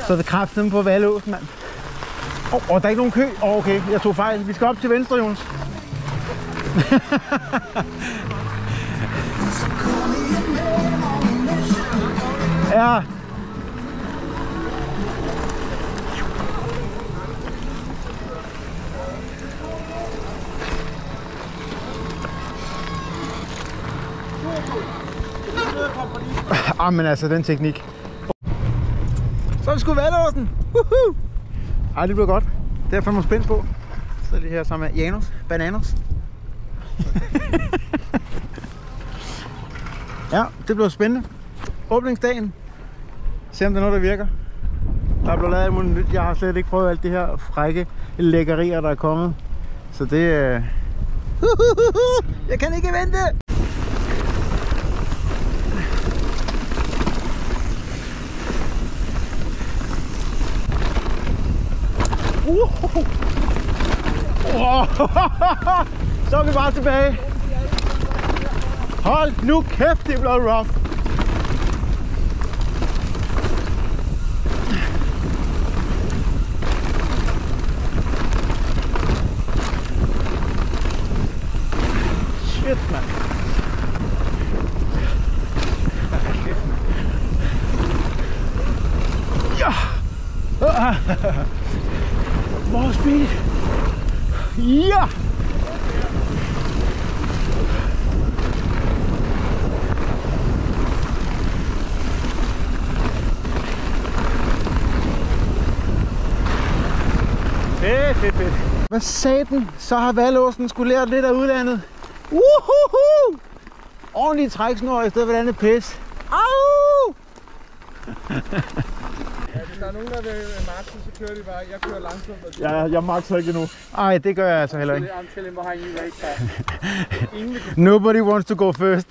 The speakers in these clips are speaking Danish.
Så er det kraften på Valåsen, mand. Der er ikke nogen kø. Okay, jeg tog fejl. Vi skal op til venstre, Jonas. Ja. Men altså, den teknik. Så er vi sgu Valåsen. Ej, det bliver godt. Det er jeg fandme spændt på. Så er det her sammen med Janus. Bananas. Ja, det bliver spændende. Åbningsdagen. Se om der er noget, der virker. Der er blevet lavet alt muligt nyt. Jeg har slet ikke prøvet alt det her frække lækkerier, der er kommet. Så det er... Jeg kan ikke vente! Så er vi bare tilbage. Hold nu kæft, det er blevet rough. Shit, mand. Ja. More speed. Ja. Fedt. Hvad satan? Så har Valåsen skulle lære lidt af udlandet. Woohoo! Ordentlig træksnor i stedet for andet pis. Au! Ja, hvis der er nogen, der vil makse, så kører de bare. Jeg kører langsomt. Ja, jeg makser ikke endnu. Ej, det gør jeg altså heller ikke. I'm telling behind you right back. Nobody wants to go first.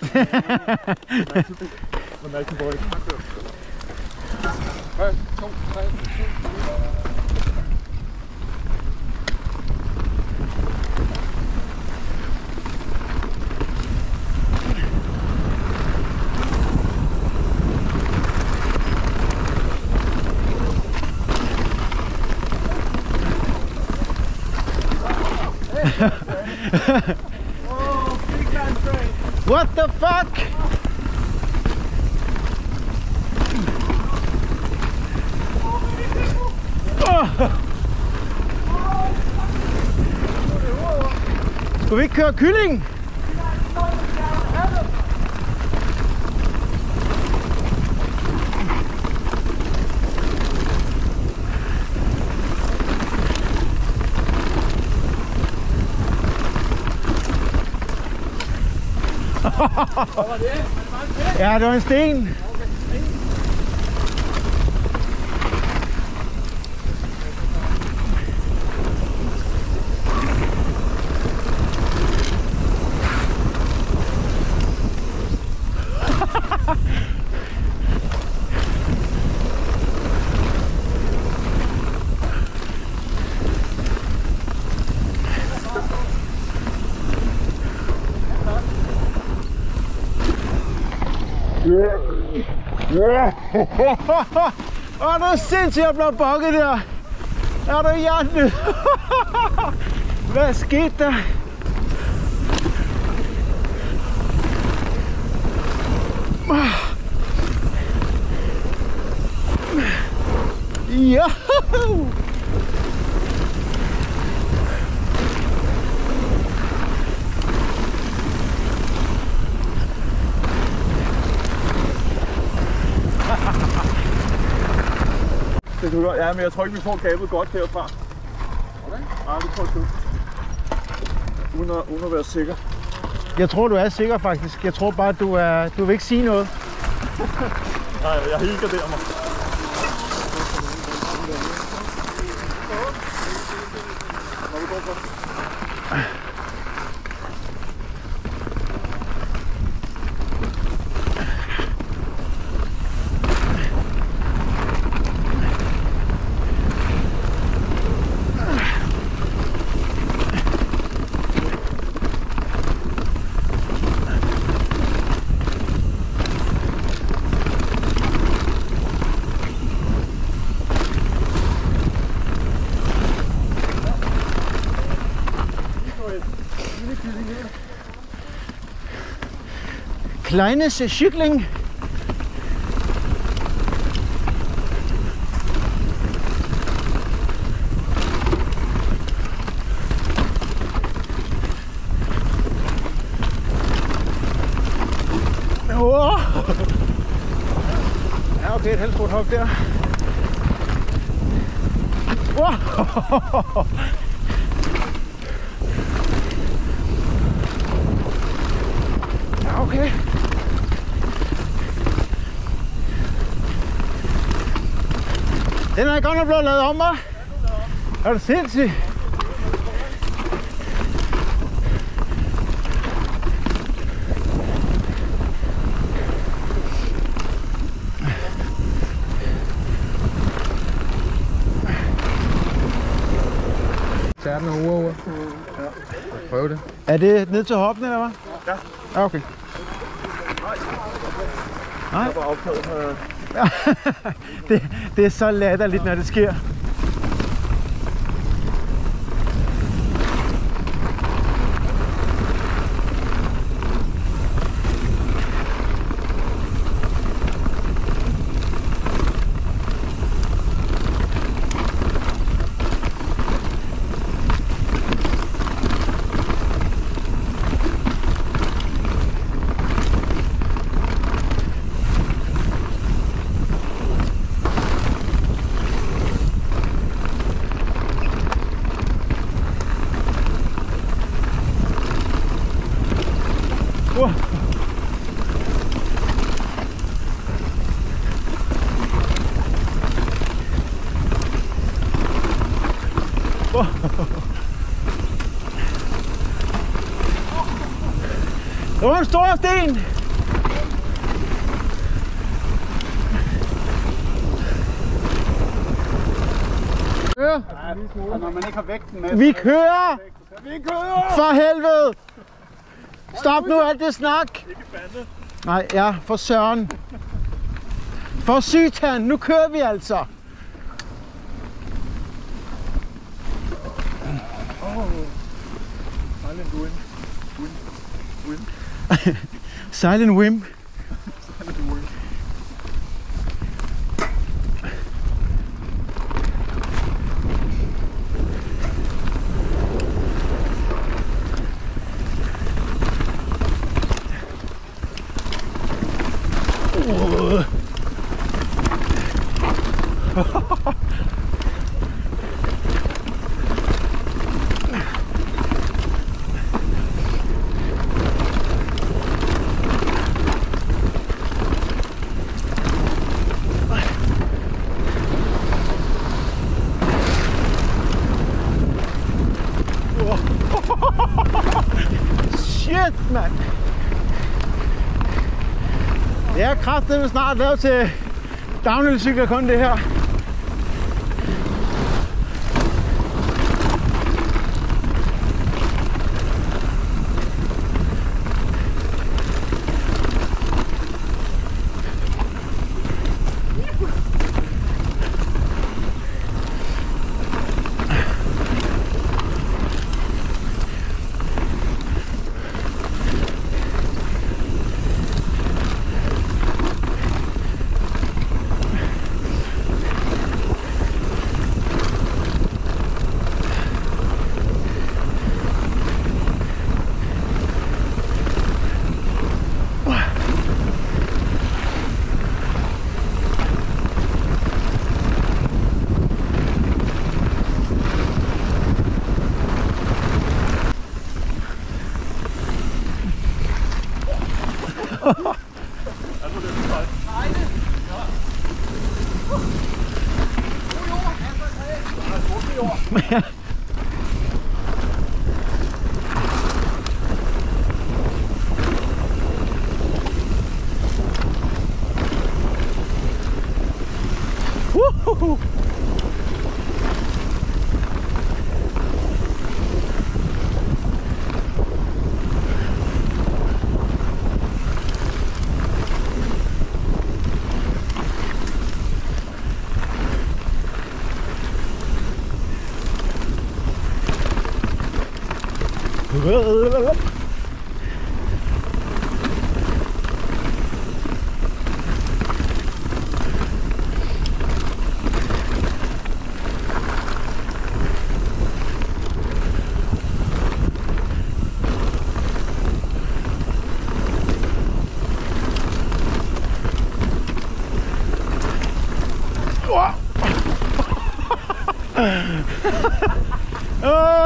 What the fuck? Skal vi ikke køre kylling? Ja, det var en sten. Åh, det er sindssygt, jeg blev bokket der. Er du hjertelig? Hvad skete der? Ja. Det kan godt. Ja, men jeg tror ikke, vi får kablet godt herfra. Okay. Nej, det tror jeg ikke. Uden at være sikker. Jeg tror, du er sikker faktisk. Jeg tror bare, du vil ikke sige noget. Nej, jeg helgarderer mig. Når vi går for. kleines Schickling. Oh. Ja, okay, et halvt stort hop der. Oh. Ja, okay. Den er godt nok blevet lavet om, hva'? Er det sindssygt? Tager den over. Ja. Prøv det. Er det ned til hoppen, eller hvad? Ja. Ja, okay. Nej. Jeg var optaget. Det er så latterligt, når det sker. Det var en stor sten. Ja. Når man ikke har vægten med. Vi kører! Vi kører! For helvede! Stop nu alt det snak! Ikke bande. Nej, ja, for søren. For sytan, nu kører vi altså. Silent win. Win. Silent Wim. Silent win. Shit, mand! Det er kraftedeme snart lavet til downhill-cykler kun det her.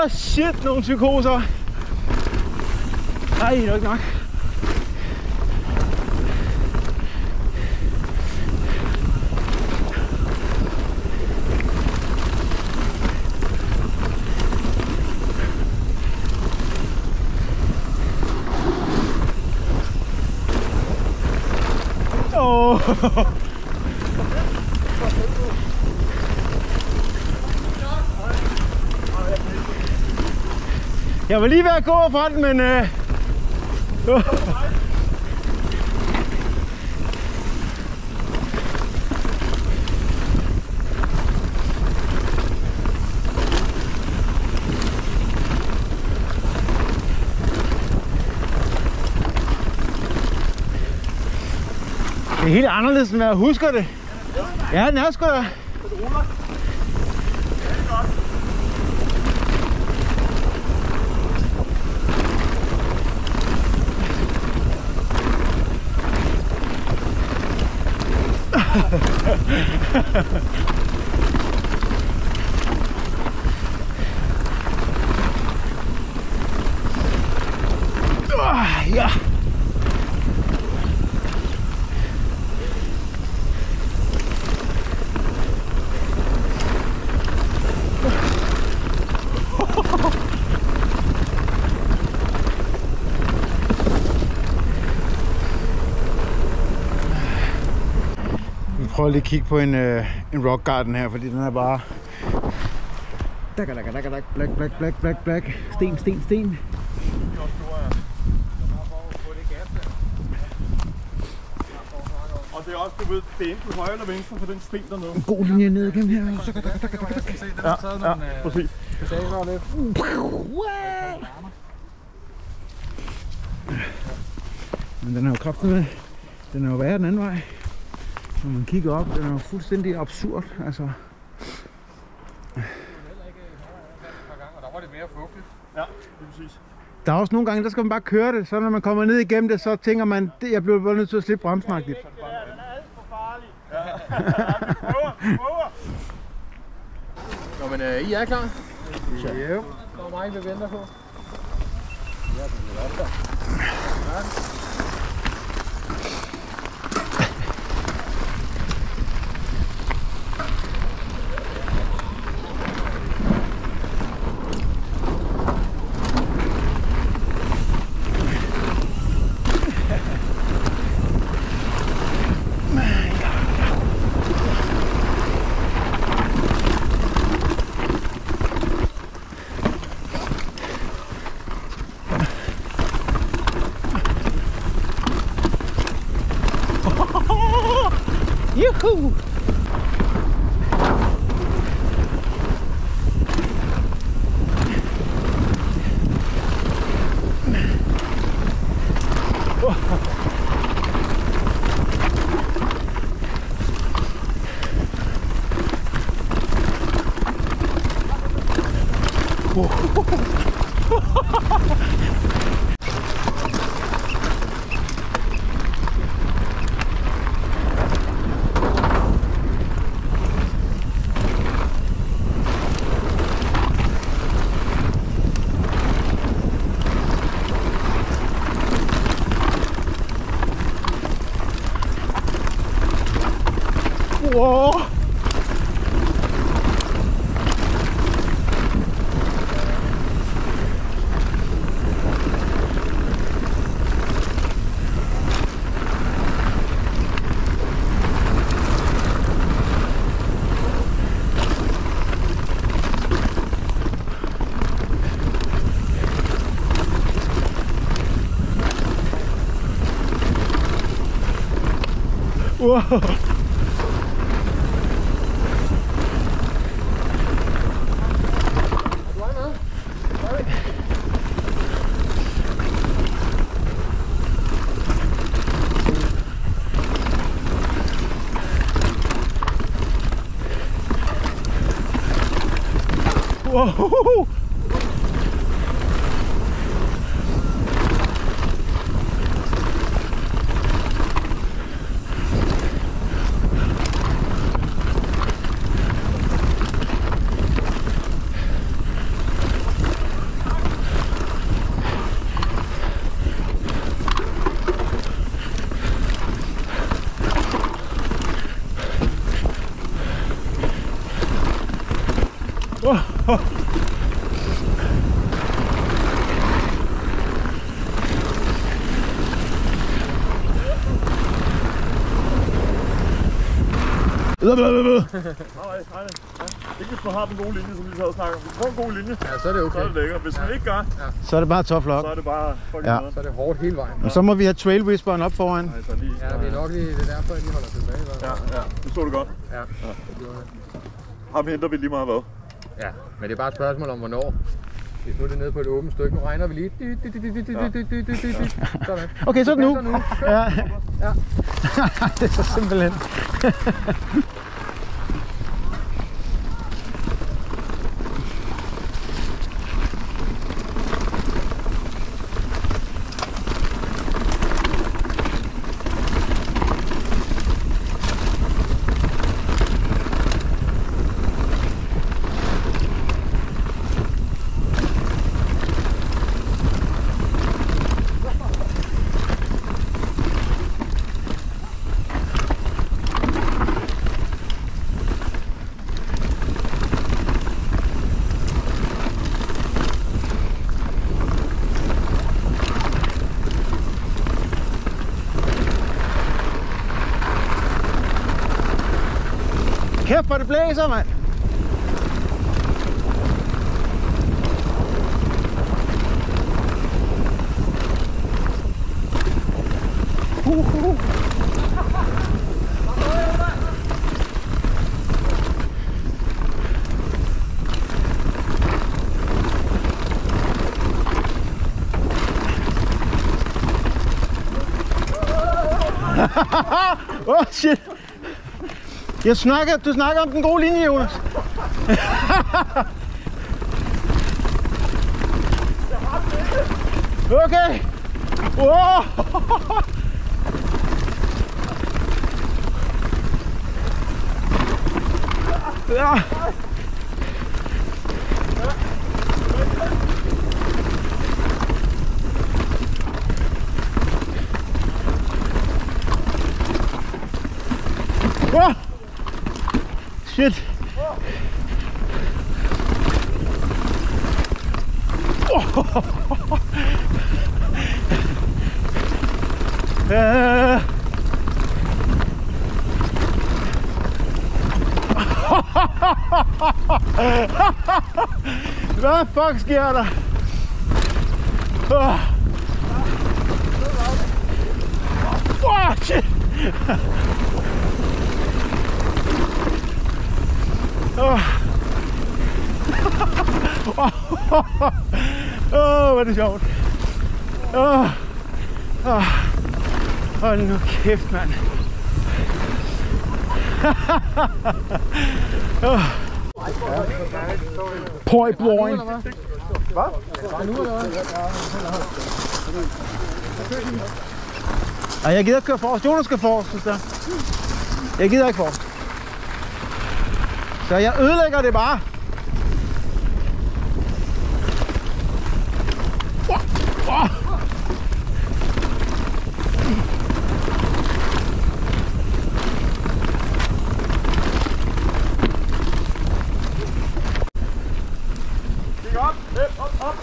Shit, nogle psykoser. Ej, det er ikke nok. Jeg var lige ved at gå fra den, men det er helt anderledes, end jeg husker det. Ja, den er sgu da. Ja. Vi prøver lige at kigge på en rock garden her, fordi den er bare black. Sten. Og det er også, du ved, det er enten højre eller venstre for den sten dernede. En god linje ned igennem her. Ja, præcis. Men den er jo kraftig med. Den er jo værre den anden vej. Når man kigger op, den er jo fuldstændig absurd. Altså. Der var det mere fugtigt. Ja, det er præcis. Der er også nogle gange, der skal man bare køre det. Så når man kommer ned igennem det, så tænker man, jeg bliver bare nødt til at slippe bremsmagtigt. Den er alt for farlig. Ja, vi prøver. Nå, men I er klar? Ja. Der er mig, vi venter på. Ja, det er godt der. Yuhu! Wow. Wow. Whoa! Nej. Ikke hvis man har den gode linje, som vi så snakker om. Hvis man får en god linje, Ja, så er det okay. så er det lækkert. Hvis man ikke gør, Så er det bare tough luck. så er det bare fucking Ja. noget. Så er det hårdt hele vejen. Og så må vi have trail whisperen op foran. Altså lige. Ja, det er nok lige det er derfor, jeg lige holder tilbage. Ja, det så du godt. Ja, det gjorde det. Ham henter vi lige meget hvad. Ja, men det er bare et spørgsmål om hvornår. Hvis nu er det nede på et åbent stykke, nu regner vi lige. Sådan. Okay, så er det nu. Så nu. Ja. Ja. Det er så simpelthen. Kæft, hvor det blæser, mand! Oh shit! Du snakker om den gode linje, Jonas. Okay. Wow. Ja. Wow. Shit. Hvad fuck sker der? Shit. Hvor er det sjovt. Hold nu kæft, mand. Point blowing. Hvad? Ej, jeg gider ikke køre forrest. Jonas skal forrest, synes jeg. Jeg gider ikke forrest. Så jeg ødelægger det bare. Kig op, op. Op.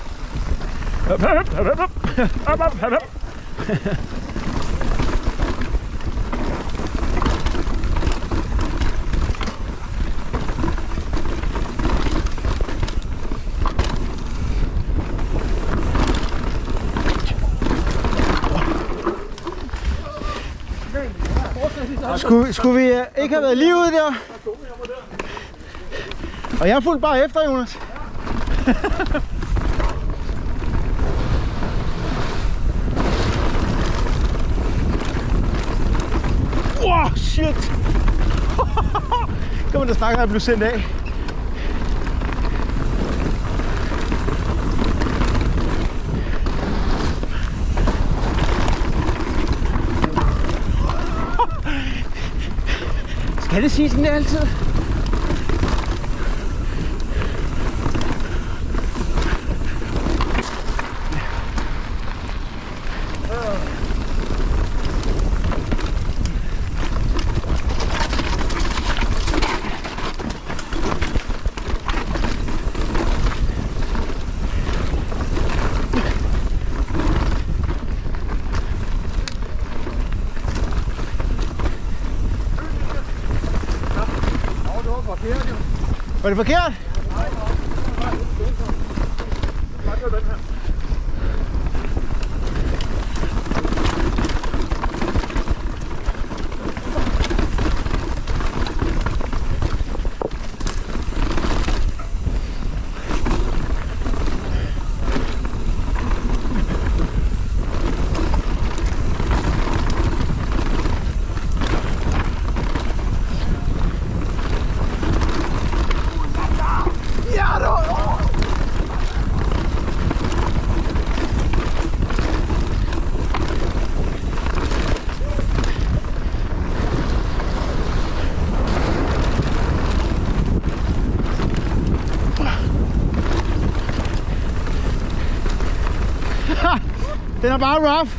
Skulle vi ikke have været lige ude der? Og jeg fulgte bare efter, Jonas. Wow, shit! Kom, der snakker, jeg blev sendt af. Skal det sige sådan der altid? forkert, jo. Var det forkert? Bare kør den her. Den er bare rough.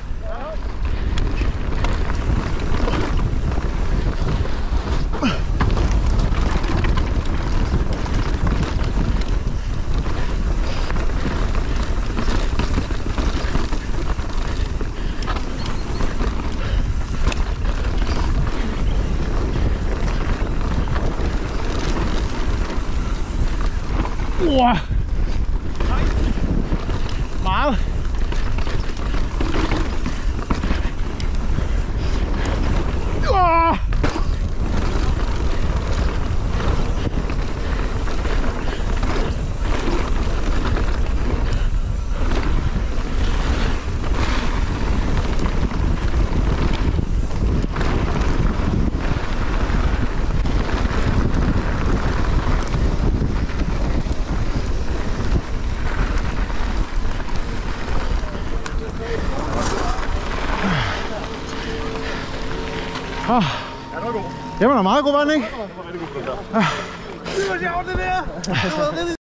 Wow. Meget. Ja, det var god. Det var da meget god, var den ikke? Det var rigtig god. Det var sjovt, det der.